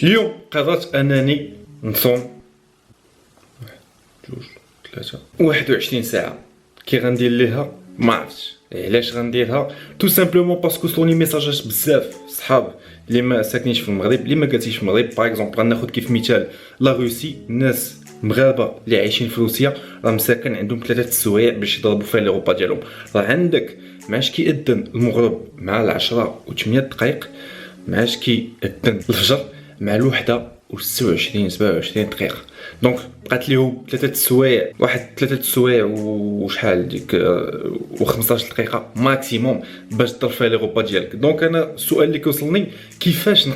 اليوم قررت انني نصوم 21 ساعه. كي غندير ليها ما عرفتش علاش غنديرها، تو سامبلومون باسكو وصلوني ميساجات بزاف صحاب اللي ما ساكنينش في المغرب، اللي ما جالسينش في المغرب. باغ اكزومبل غناخذ كيف مثال لا روسي، الناس مغاربه اللي عايشين في روسيا راه مساكن عندهم 3 السوايع باش يضربوا فيها لي روبا ديالهم. راه عندك معاش كيأذن المغرب مع 10 و8 دقائق، معاش كيأذن الفجر مع الوحده و 26 27 دقيقه. دونك بقات ليهم 3 السوايع، واحد 3 السوايع وشحال ديك و15 دقيقه ماكسيموم باش تضرب فيها لي غوبا ديالك. دونك انا السؤال اللي كيوصلني كيفاش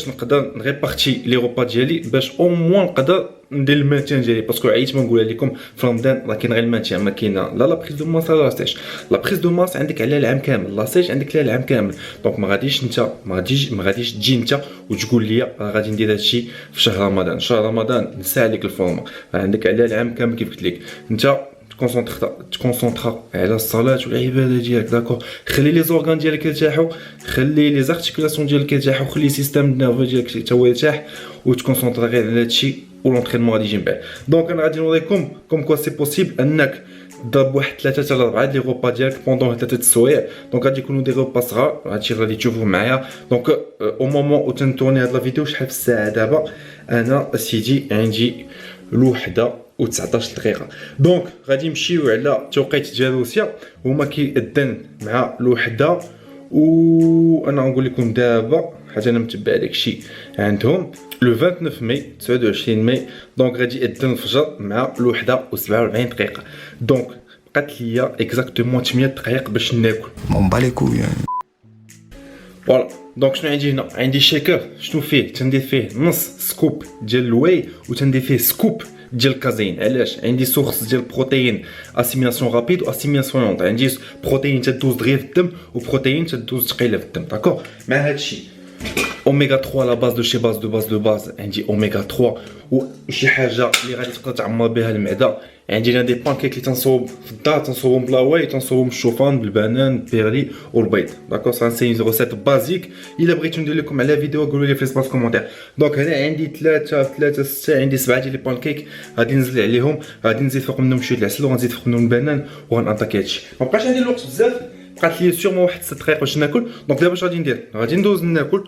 نقدر نغيبارتي لي غوبا ديالي باش او موان نقدر ندير المانتيان ديالي، باسكو عييت ما نقولها لكم في رمضان راه كاين غير المانتيان، ما كاينه لا بريز دو ماس لا لاستيج. لا بريز دو ماس عندك على العام كامل، لاستيج عندك على العام كامل. دونك ما غاديش تجي انت وتقول لي راه غادي ندير هادشي في شهر رمضان. شهر رمضان نسى عليك الفورما، عندك على العام كامل كيف قلت لك. انت تكونسونطرا على الصلاه والعباده ديالك، داكور. خلي لي زورغان ديالك يرتاحوا، خلي لي زارتيكولاسيون ديالك يرتاحوا، خلي السيستم نيرفو ديالك حتى هو يرتاح، وتكونسونطرا غير على هادشي ولونطرينمون غادي يجي من بعد. دونك انا غادي نوريكم كوم كوا سي بوسيبل انك تضرب واحد 3 حتى ل 4 لي غوبا ديالك بوندون 3 السوايع. دونك غادي يكونوا دي غوبا صغار، هادشي غادي تشوفوه معايا. دونك او مومون او تنتورني هاد لا فيديو شحال في الساعه دابا؟ انا سيدي عندي الوحده و19 دقيقه. دونك غادي نمشيو على التوقيت ديال روسيا، هما كيأذن مع الوحده، وانا غنقول لكم دابا حيت انا متبع داكشي عندهم لو 29 ماي 29 ماي. دونك غادي يأذن الفجر مع الوحده و47 دقيقه. دونك بقات ليا اكزاكتومون 8 دقائق باش ناكل. مون باليكو يعني. فوالا. دونك شنو عندي هنا؟ عندي شيكر، شنو فيه؟ تندير فيه نص سكوب ديال الواي وتندير فيه سكوب ديال الكازين. علاش؟ عندي سورس ديال البروتين اسيميلاسيون رابيد و اسيميلاسيون لونط. عندي بروتين تدوز دغيا في الدم وبروتين تدوز ثقيله في الدم، داكور. مع هادشي اوميغا 3 لا باز دو شي باز عندي اوميغا 3 وشي حاجه اللي غادي تقدر تعمر بها المعده. عندي هنا دي بانكيك اللي تنصوب في الدار، تنصوبهم بلا واي، تنصوبهم بالشوفان بالبنان بالبيرلي والبيض، داكور. سانسي روسيت بازيك. الا بغيتو ندير لكم على فيديو قولوا لي في سباس كومونتير. دونك هنا عندي 3 6 عندي 7 ديال لي بانكيك، غادي نزل عليهم، غادي نزيد فوق منهم شويه العسل وغنزيد فوق منهم البنان وغنطاكي هادشي. مابقاش عندي الوقت بزاف، بقات لي سيغمون واحد 6 دقائق باش ناكل. دونك دابا اش غادي ندير؟ غادي ندوز ناكل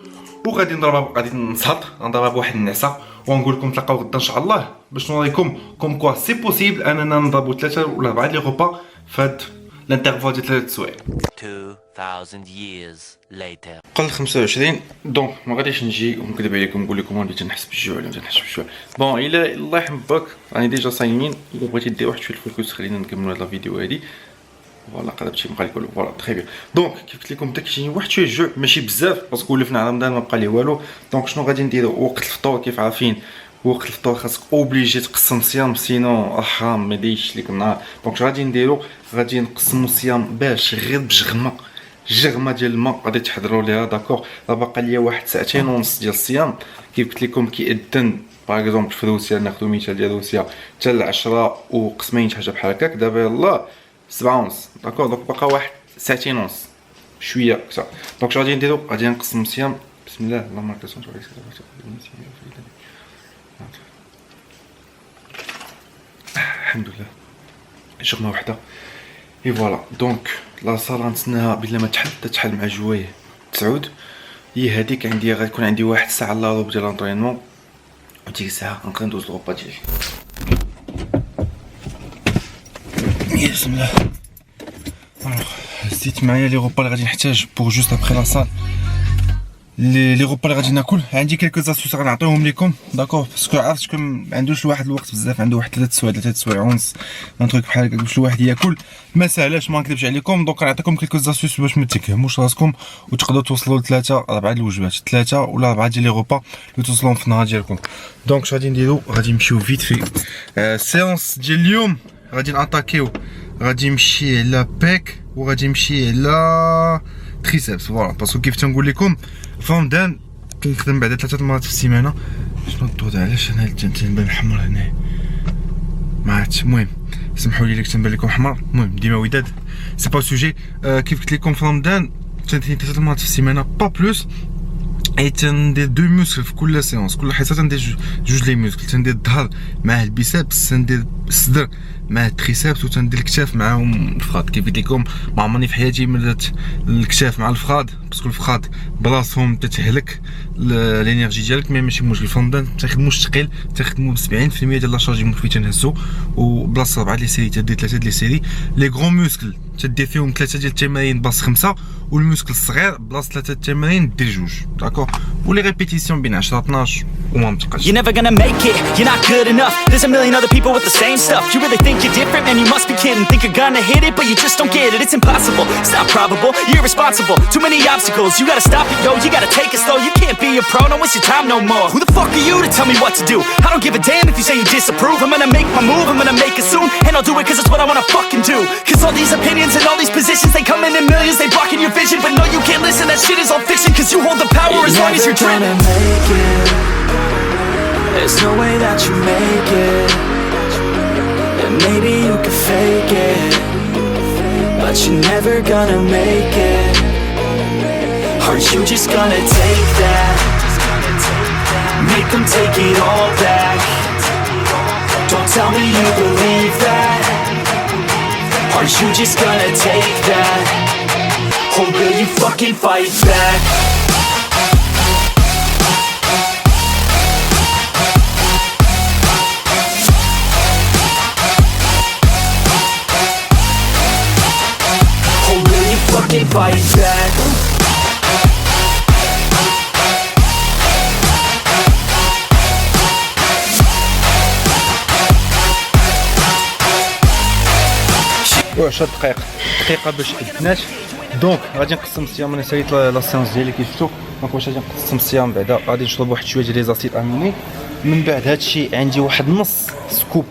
وغادي نضربها، غادي نضربها بواحد النعسه، ونقول لكم تلاقاو غدا ان شاء الله باش نوريكم كوم كوا سي بوسيبل اننا نضربوا 3 ولا 4 لي غوبا فهاد الانترفال ديال 3 السوايع. 2000 years later. قل 25. دونك ما غاديش نجي ونكذب عليكم نقول لكم راني تنحس بالجوع ولا تنحس بالجوع. بون الا الله يرحم باك راني ديجا صايمين، الا بغيتي دير واحد شويه الفوكس خلينا نكملوا هاد لا فيديو هادي. فوالا قلبت شي بقى لكم فوالا تري بيان. دونك كيف قلت لكم بدا كيجيني واحد شويه الجوع ماشي بزاف باسكو ولفنا على رمضان ما بقى لي والو. دونك شنو غادي نديرو؟ وقت الفطور كيف عارفين وقت الفطور خاصك اوبليجي تقسم الصيام، سينو حرام ما يديش ليك النهار. دونك اش غادي نديرو؟ غادي نقسمو الصيام باش غير بجغمه ديال الماء غادي تحضروا ليها، داكور. راه باقا ليا واحد 2 ساعتين ونص ديال الصيام. كيف قلت لكم كيأذن باغ اكزومبل في روسيا، ناخذ مثال ديال روسيا حتى ل 10 وقسمين شي حاجه بحال هكاك. دابا يلاه 7 ونص، داكور. دونك باقا واحد 2 ساعتين ونص شويه اكثر. دونك اش غادي نديرو؟ غادي نقسم الصيام. بسم الله اللهم بارك على الحمد لله جغمه وحده اي فوالا. دونك لا صاله نتسناها بلا ما تحل مع جوايه تسعود. هي هذيك عندي غتكون عندي واحد الساعه الا ربع ديال لونطرينمون، وديك الساعه نقدر ندوز الغوبا ديالي. بسم الله. زديت معايا لي غوبا اللي غادي نحتاج بوغ جوست ابخي لا صال. لي غوبا اللي غادي ناكل عندي كيلكو زاسوس غنعطيهم لكم، داكور. باسكو عرفتكم ما عندوش الواحد الوقت بزاف، عنده واحد 3 سوايع ونص ان تروك بحال هكا باش الواحد ياكل، ما ساهلاش ما نكذبش عليكم. دونك غنعطيكم كيلكو زاسوس باش ما تكهموش راسكم وتقدروا توصلوا ل 3 4 الوجبات، 3 ولا 4 ديال لي غوبا اللي توصلوا في النهار ديالكم. دونك اش غادي نديرو؟ غادي نمشيو فيت في السيونس ديال اليوم. غادي ناتاكيو، غادي نمشي على باك وغادي نمشي على تريسبس، فوالا. باسكو كيف تنقول لكم في رمضان كنخدم بعدا 3 مرات في السيمانه. شنو الضوض؟ علاش انا تنبان حمر هنا؟ ما عرفتش. المهم سمحوا لي كنت تنبان لكم حمر. المهم ديما وداد سي با سوجي. كيف قلت لكم في رمضان 3 مرات في السيمانه با بلوس. اي تندير دو موسكل في كل سيونس، كل حصه تندير جوج لي موسكل، تندير الظهر مع البيسابس، تندير الصدر مع التريسابس، وتندير الكتاف معاهم الفخاد. كيف قلت لكم ما عمرني في حياتي مدت الكتاف مع الفخاد، باسكو الفخاد براسهم تتهلك الانرجي ديالك، مي ماشي مشكل. فندان تخدموش ثقيل، تخدمو ب 70% ديال لا شارج مون في تنهزو، وبلاصه 4 لي سيري تدير 3 لي سيري. لي غون موسكل تدير فيهم 3 ديال التمارين بلاص 5، والموسكل الصغير بلاص 3 التمارين دير 2 داكور. ولي ريبيتيسيون بين 10 12 وما متبقاش. You're never gonna make it, you're not good enough. There's a million other people with the same stuff. You really think you're different, man, you must be kidding. Think you're gonna hit it, but you just don't get it. It's impossible, it's not probable, you're irresponsible. Too many obstacles, you gotta stop it, yo. You gotta take it slow, you can't be a pro, don't waste your time no more. Who the fuck are you to tell me what to do? I don't give a damn if you say you disapprove. I'm gonna make my move, I'm gonna make it soon. And I'll do it cause it's what I wanna fucking do. Cause all these opinions and all these positions, they come in millions, they blocking your vision. But no, you can't listen, that shit is all fiction. Cause you hold the power as long as you're dreaming. There's no way that you make it. And maybe you can fake it, but you're never gonna make it. Are you just gonna take that? Make them take it all back. Don't tell me you believe that. Are you just gonna take that? Or will you fucking fight back? Fight back. و10 دقيقه باش 12. دونك غادي نقسم الصيام. انا ساليت لا سيونس ديالي كيف شفتوا. دونك واش غادي نقسم الصيام بعدا غادي نشرب واحد شويه ديال لي زاسيد اميني. من بعد هادشي عندي واحد نص سكوب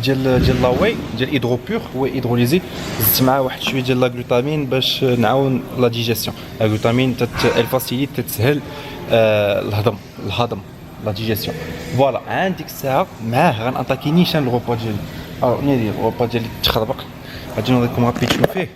ديال لاوي ديال ايدرو بور واي ايدروليزي، زدت معاه واحد شويه ديال لا غلوتامين باش نعاون لا ديجيسيون. لا غلوتامين الفاسيليت تتسهل الهضم لا ديجيسيون. فوالا عند ديك الساعه معاه غناتاكي نيشان الغوبا ديالي. نيدير الغوبا ديالي تخربق، غادي نوريكم رابيد شنو فيه.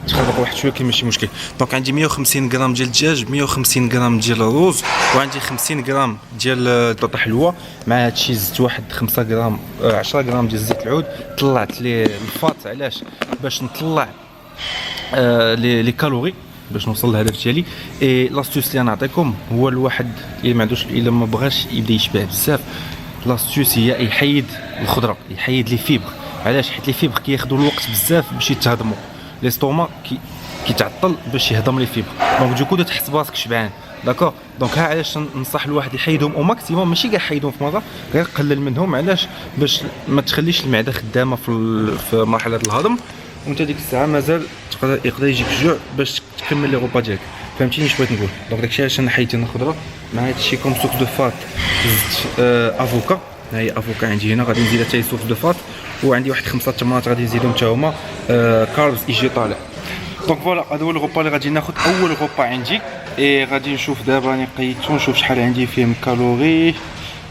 تخربق واحد شويه كي ماشي مشكل. دونك عندي 150 غرام ديال الدجاج، 150 غرام ديال الرز، وعندي 50 غرام ديال البطاطا حلوه. مع هادشي زدت واحد 5 غرام 10 غرام ديال زيت العود. طلعت ليه الفات، علاش؟ باش نطلع لي كالوري باش نوصل للهدف ديالي. اي لاستوس اللي نعطيكم هو الواحد اللي ما عندوش، الا ما بغاش يبدا يشبع بزاف، لاستوس هي يحيد الخضره، يحيد لي فيبر. علاش؟ حيت لي فيبر كياخذوا الوقت بزاف باش يتهضموا. ليستوما كيتعطل باش يهضم لي فيبر، دونك دوكو تحس براسك شبعان داكور. دونك ها علاش ننصح الواحد يحيدهم او ماكسيموم، ماشي كاع يحيدهم في مره، غير قلل منهم. علاش؟ باش ما تخليش المعده خدامه في مرحله الهضم، وانت ديك الساعه مازال يقدر يجيك الجوع باش تكمل لي غوبا ديالك. فهمتيني اش بغيت نقول؟ دونك داكشي علاش انا حيدت الخضره. مع هادشي كوم سوك دو فات زدت افوكا. ها هي افوكا عندي هنا، غادي نزيد حتى سوك دو فات، وعندي واحد 5 طماط غادي نزيدهم حتى هما كاربز يجي طالع. دونك فوالا هذا هو الغوبا اللي غادي ناخذ. اول غوبا عندي اي غادي نشوف دابا، راني قيدتو نشوف شحال عندي فيهم كالوري.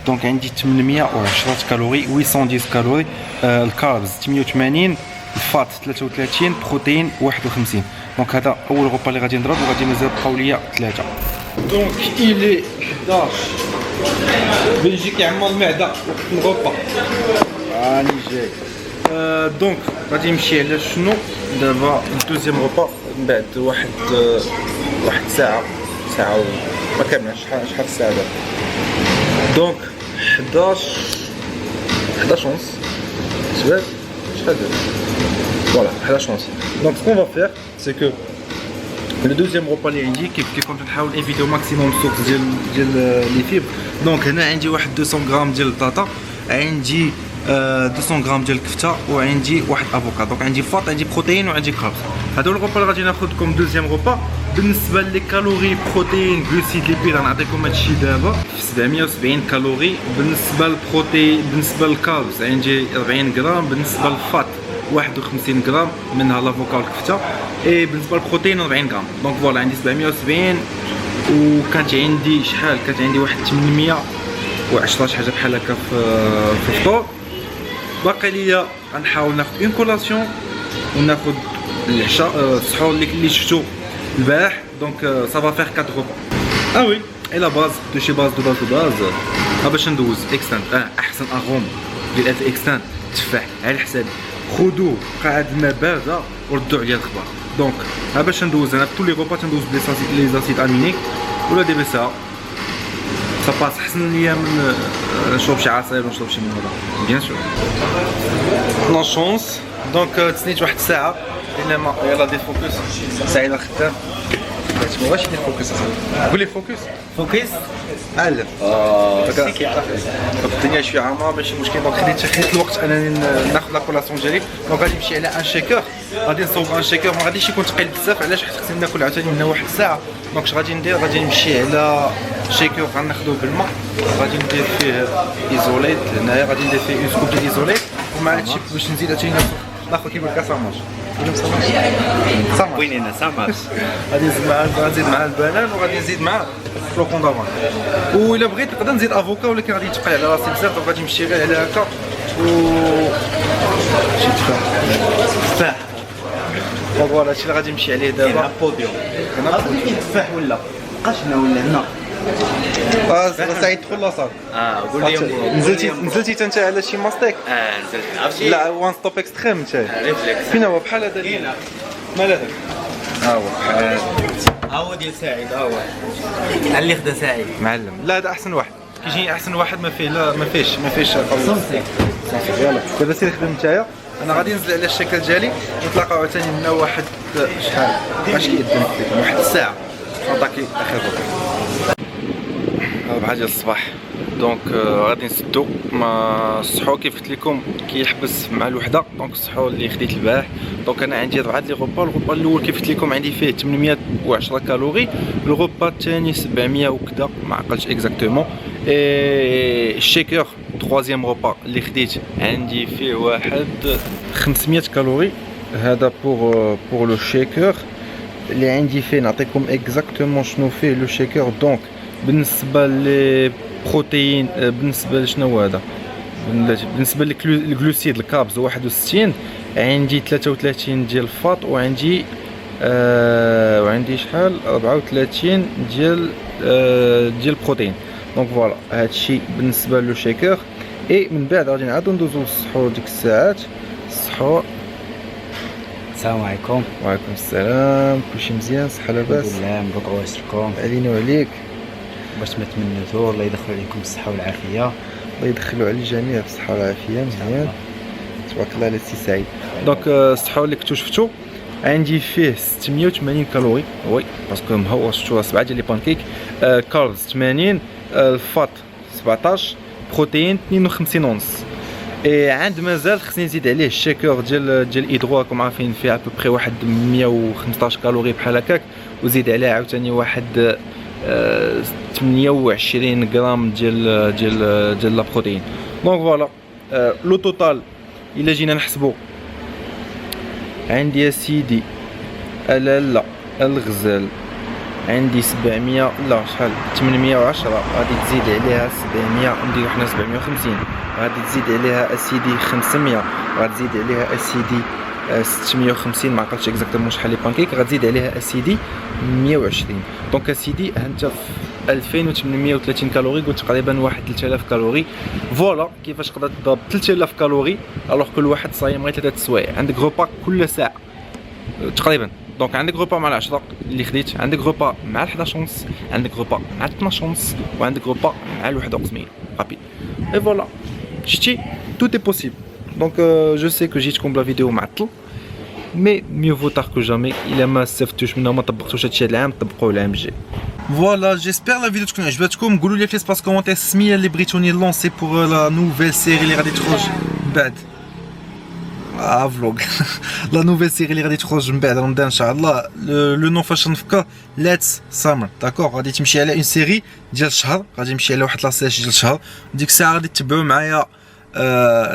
دونك عندي 810 كالوري، 810 كالوري. الكاربز 88، الفات 33، بروتين 51. دونك هذا اول غوبا اللي غادي نضرب، وغادي مازال بقاو ليا 3. دونك الي 11 بيجي كيعمر المعده وقت الغوبا. راني جاي. دونك غادي نمشي على شنو دابا؟ الدوزيام غوبا من بعد واحد ساعه ما كاملش. شحال الساعه دابا؟ دونك 11 ونص شباب. شحال دابا؟ فوالا 11 ونص. دونك سكون فا فير سي كو لو دوزيام غوبا اللي عندي كيف كنت نحاول انفيتو ماكسيموم سورس ديال لي فيبر. دونك هنا عندي واحد 200 غرام ديال البطاطا، عندي 200 غرام ديال الكفته، وعندي واحد افوكا. دونك عندي فات، عندي بروتين، وعندي كارب. هادو الغوبا اللي غادي ناخذكم دوزيام غوبا. بالنسبه لي كالوري، بروتين، غلوسيد، ليبيد غنعطيكم هادشي دابا في 770 كالوري. بالنسبه للبروتين، بالنسبه للكاربز عندي 40 غرام، بالنسبه للفات 51 غرام منها لافوكا والكفته، اي بالنسبه للبروتين 40 غرام. دونك فوالا عندي 770. وكانت عندي شحال؟ كانت عندي واحد 810 شي حاجه بحال هكا في الفطور. باقي ليا غنحاول ناخذ اون كولاسيون وناخذ العشاء السحور اللي شفتو البارح. دونك صافا فيغ 4 غوبا. اه وي اي لا باز دو شي باز باش ندوز اكستان احسن اغوم ديال هاد الاكستان تفاح على حسابي خذوه قاعد الماء بارده وردوا عليا الخبار دونك باش ندوز انا في كل لي غوبا تندوز لي زاسيد امينيك ولا دي بي سا باس احسن ليا من نشرب شي عصير ونشرب شي موضه بيان سور لا شونس دونك تسنيت واحد الساعه الا ما يلا دير فوكس ساعه الى خدام ما بغاش ندير فوكس اصاحبي قول لي فوكس علم الدنيا شويه عامره ماشي مشكل دونك خديت الوقت انني ناخذ لا كولاسيون ديالي دونك غادي نمشي على ان شيكر غادي نصوب ان شيكر ما غاديش يكون ثقيل بزاف علاش حيت خصني ناكل عاوتاني من واحد الساعه دونك اش غادي ندير غادي نمشي على شيكر غناخذوه بالماء غادي ندير فيه ايزوليت هنايا غادي ندير فيه اون سكوب ديال ايزوليت ومع هادشي باش نزيد عاوتاني ناخذ كيما الكاساماج وينينا ساماش غادي نزيد معاه البنان وغادي نزيد معاه فلوكون دافان وإلا بغيت نقدر نزيد افوكا ولكن غادي يتقل على راسي بزاف دونك غادي نمشي غير على هكا و شي تفاح فوالا هادشي اللي غادي نمشي عليه دابا كاين بوديوم كاين تفاح ولا بقاش هنا ولا هنا سعيد دخل لاصال قول لي نزلتي حتى انت على شي ماستيك نزلت عرفتي لا وان ستوب اكستريم انت ريفلكس فين هو بحال هذا مال هذا ها هو بحال هو ديال سعيد هو اللي خدا سعيد معلم لا هذا احسن واحد كيجيني احسن واحد ما فيه لا ما فيش صمتي يلا دابا سير خدم نتايا انا غادي ننزل على الشكل ديالي نتلاقاو عاوتاني من واحد شحال اش كيدير واحد الساعه نعطيك اخر فوق 4 ديال الصباح دونك غادي نسدو ما السحور كيف قلت لكم كيحبس مع الوحده دونك السحور اللي خديت البارح دونك انا عندي 4 لي غوبا الغوبا الاول كيف قلت لكم عندي فيه 810 كالوري الغوبا الثاني 700 وكذا ما عقلتش اكزاكتومون الشيكر troisième غوبا اللي خديت عندي فيه واحد 500 كالوري هذا بور لو شيكر اللي عندي فيه نعطيكم اكزاكتومون شنو فيه لو شيكر دونك بالنسبه للبروتين بالنسبه لشنو هذا بالنسبه للجلوسيد الكابز 61 عندي 33 ديال الفاط وعندي شحال 34 ديال البروتين دونك فوالا هادشي بالنسبه لو شيكر اي من بعد غادي نعاودو ندوزو للسحور ديك الساعات السحور. السلام عليكم. وعليكم السلام. كلشي مزيان؟ صحه لاباس؟ الحمد لله. مبروك عواشركم علينا وعليك. باش ما تمنيتو الله يدخل عليكم بالصحه والعافيه. الله يدخلوا على الجميع بالصحه والعافيه. مزيان تبارك الله على السي سعيد. دونك السحور اللي كنتو شفتو عندي فيه 680 كالوري وي باسكو هو شفتو 7 ديال لي بانكيك كاربز 80 الفات 17 بروتين 52 ونص عند مازال خصني نزيد عليه الشيكور ديال الايدرو راكم عارفين فيه ابوبري واحد 115 كالوري بحال هكاك وزيد عليه عاوتاني واحد 28 غرام ديال لا بروتين دونك فوالا لو توتال الا جينا نحسبو عندي يا سيدي لا الغزال عندي 700 لا شحال 810 غادي تزيد عليها 700 نديرو حنا 750 غادي تزيد عليها اسيدي 500 غادي تزيد عليها اسيدي 650 ما عقلتش اكزاكتومون شحال لي بانكيك غادي تزيد عليها اسيدي 120 دونك اسيدي انت في 2830 كالوري قلت تقريبا واحد 3000 كالوري فوالا كيفاش تقدر تضرب 3000 كالوري الوغ كل واحد صايم غير 3 سوايع عندك غوبا كل ساعه تقريبا دونك عندك غوبا مع 10 اللي خديت عندك غوبا مع 11 ونص عندك غوبا مع 12 ونص وعندك غوبا مع 51 رابيد اي فوالا شتي tout est possible donc je sais que جيتكم بلا فيديو معطل مي ميو فو تار كو جامي الا ما استفدتوش منها ما طبقتوش هادشي هاد العام طبقوه العام الجاي فوالا جيسبر لا فيديو تكون عجبتكم قولوا لي في ليسباس كومونتير السميه اللي بغيتوني لونسي بور لا نوفيل سيري اللي غادي تخرج بعد فلوغ لا نوفيل سيري اللي غادي تخرج من بعد رمضان ان شاء الله لو نو فاش نفكر ليتس سامر داكوغ غادي تمشي على اون سيري ديال الشهر غادي نمشي على واحد لاصيج ديال الشهر ديك الساعه غادي تتبعوا معايا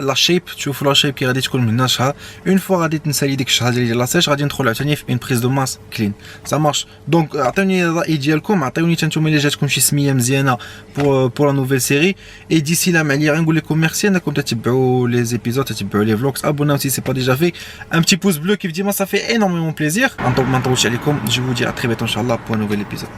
لا شيب تشوفوا لا شيب كي غادي تكون من هنا شهر اون فوا غادي تنسالي ديك الشهر ديال لاصيج غادي ندخل عاوتاني في اون بريز دو ماس كلين سا مارش دونك عطيوني الراي ديالكم عطيوني حتى نتوما الا جاتكم شي سميه مزيانه بور لا نوفيل سيري اي ديسي لا معليا غنقول لكم ميرسي انكم تتبعوا لي زيبيزود تتبعوا لي فلوكس ابوناو سي سي با ديجا في ان بتي بوز بلو كيف ديما صافي انورميمون بليزير ما نطولش عليكم جو vous dis à très bientôt ان شاء الله بور نوفيل ايبيزود